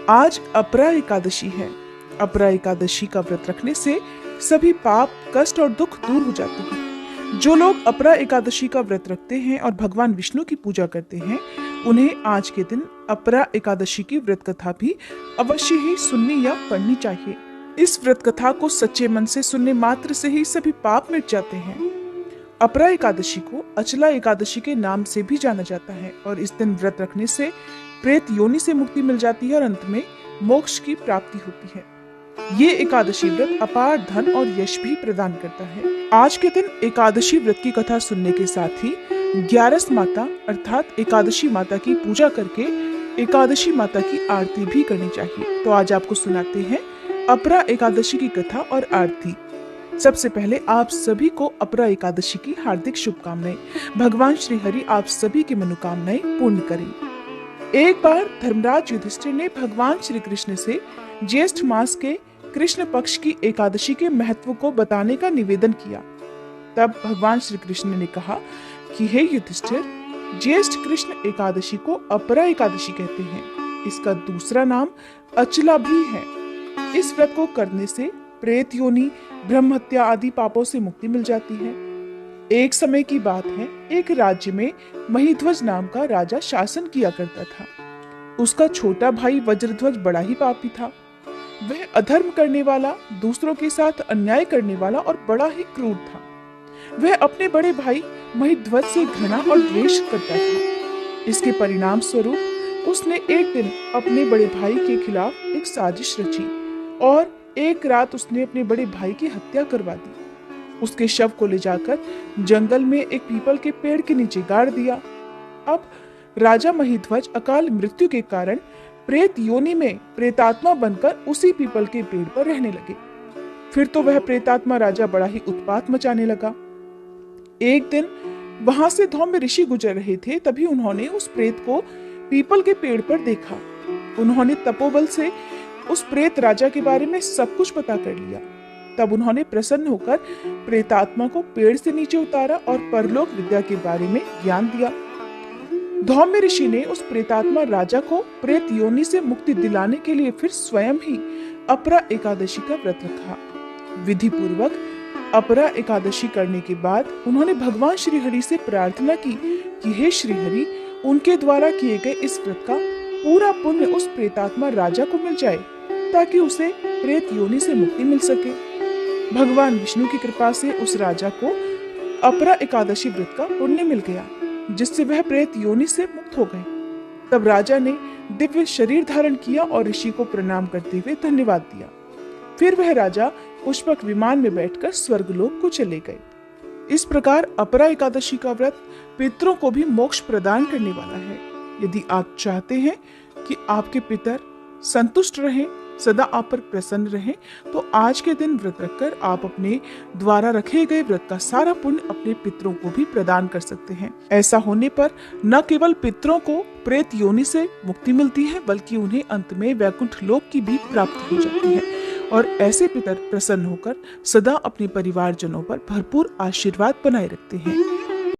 आज अपरा एकादशी है। अपरा एकादशी का व्रत रखने से सभी पाप, कष्ट और दुख दूर हो जाते हैं। जो लोग अपरा एकादशी का व्रत रखते हैं और भगवान विष्णु की पूजा करते हैं, उन्हें आज के दिन अपरा एकादशी की व्रत कथा भी अवश्य ही सुननी या पढ़नी चाहिए। इस व्रत कथा को सच्चे मन से सुनने मात्र से ही सभी पाप मिट जाते हैं। अपरा एकादशी को अचला एकादशी के नाम से भी जाना जाता है और इस दिन व्रत रखने से प्रेत योनि से मुक्ति मिल जाती है और अंत में मोक्ष की प्राप्ति होती है। ये एकादशी व्रत अपार धन और यश भी प्रदान करता है। आज के दिन एकादशी व्रत की कथा सुनने के साथ ही 11 माता अर्थात एकादशी माता की पूजा करके एकादशी माता की आरती भी करनी चाहिए। तो आज आपको सुनाते हैं अपरा एकादशी की कथा और आरती। सबसे पहले आप सभी को अपरा एकादशी की हार्दिक शुभकामनाएं। भगवान श्री हरि आप सभी की मनोकामनाएं पूर्ण करें। एक बार धर्मराज युधिष्ठिर ने भगवान श्री कृष्ण से ज्येष्ठ मास के कृष्ण पक्ष की एकादशी के महत्व को बताने का निवेदन किया। तब भगवान श्री कृष्ण ने कहा कि हे युधिष्ठिर, ज्येष्ठ कृष्ण एकादशी को अपरा एकादशी कहते हैं। इसका दूसरा नाम अचला भी है। इस व्रत को करने से प्रेत योनि, ब्रह्म हत्या आदि पापों से मुक्ति मिल जाती है। एक समय की बात है, एक राज्य में महिध्वज नाम का राजा शासन किया करता था। उसका छोटा भाई वज्रध्वज बड़ा ही पापी था। वह अधर्म करने वाला, दूसरों के साथ अन्याय करने वाला और बड़ा ही क्रूर था। वह अपने बड़े भाई महिध्वज से घृणा और द्वेष करता था। इसके परिणाम स्वरूप उसने एक दिन अपने बड़े भाई के खिलाफ एक साजिश रची और एक रात उसने अपने बड़े भाई की हत्या करवा दी। उसके शव को ले जाकर जंगल में एक पीपल के पेड़ के नीचे गाड़ दिया। अब राजा महिध्वज अकाल मृत्यु के कारण प्रेत योनि में प्रेतात्मा बनकर उसी पीपल के पेड़ पर रहने लगे। फिर तो वह प्रेतात्मा राजा बड़ा ही उत्पात मचाने लगा। एक दिन वहां से धौम्य ऋषि गुजर रहे थे, तभी उन्होंने उस प्रेत को पीपल के पेड़ पर देखा। उन्होंने तपोबल से उस प्रेत राजा के बारे में सब कुछ पता कर लिया। तब उन्होंने प्रसन्न होकर प्रेतात्मा को पेड़ से नीचे उतारा और परलोक विद्या के बारे में ज्ञान दिया। धौम्य ऋषि ने उस प्रेतात्मा राजा को प्रेत योनि से मुक्ति दिलाने के लिए फिर स्वयं ही अपरा एकादशी का व्रत रखा। विधि पूर्वक अपरा एकादशी करने के बाद उन्होंने भगवान श्री हरि से प्रार्थना की कि हे श्री हरि, उनके द्वारा किए गए इस व्रत का पूरा पुण्य उस प्रेतात्मा राजा को मिल जाए ताकि उसे प्रेत योनि से मुक्ति मिल सके। भगवान विष्णु की कृपा से उस राजा को अपरा एकादशी व्रत का पुण्य मिल गया, जिससे वह प्रेत योनि से मुक्त हो गए। तब राजा ने दिव्य शरीर धारण किया और ऋषि को प्रणाम करते हुए धन्यवाद दिया। फिर वह राजा पुष्पक विमान में बैठकर स्वर्गलोक को चले गए। इस प्रकार अपरा एकादशी का व्रत पितरों को भी मोक्ष प्रदान करने वाला है। यदि आप चाहते हैं कि आपके पितर संतुष्ट रहें, सदा आप पर प्रसन्न रहें, तो आज के दिन व्रत रखकर आप अपने द्वारा रखे गए व्रत का सारा पुण्य अपने पितरों को भी प्रदान कर सकते हैं। ऐसा होने पर न केवल पितरों को प्रेत योनि से मुक्ति मिलती है, बल्कि उन्हें अंत में वैकुंठ लोक की भी प्राप्ति हो जाती है और ऐसे पितर प्रसन्न होकर सदा अपने परिवारजनों पर भरपूर आशीर्वाद बनाए रखते हैं।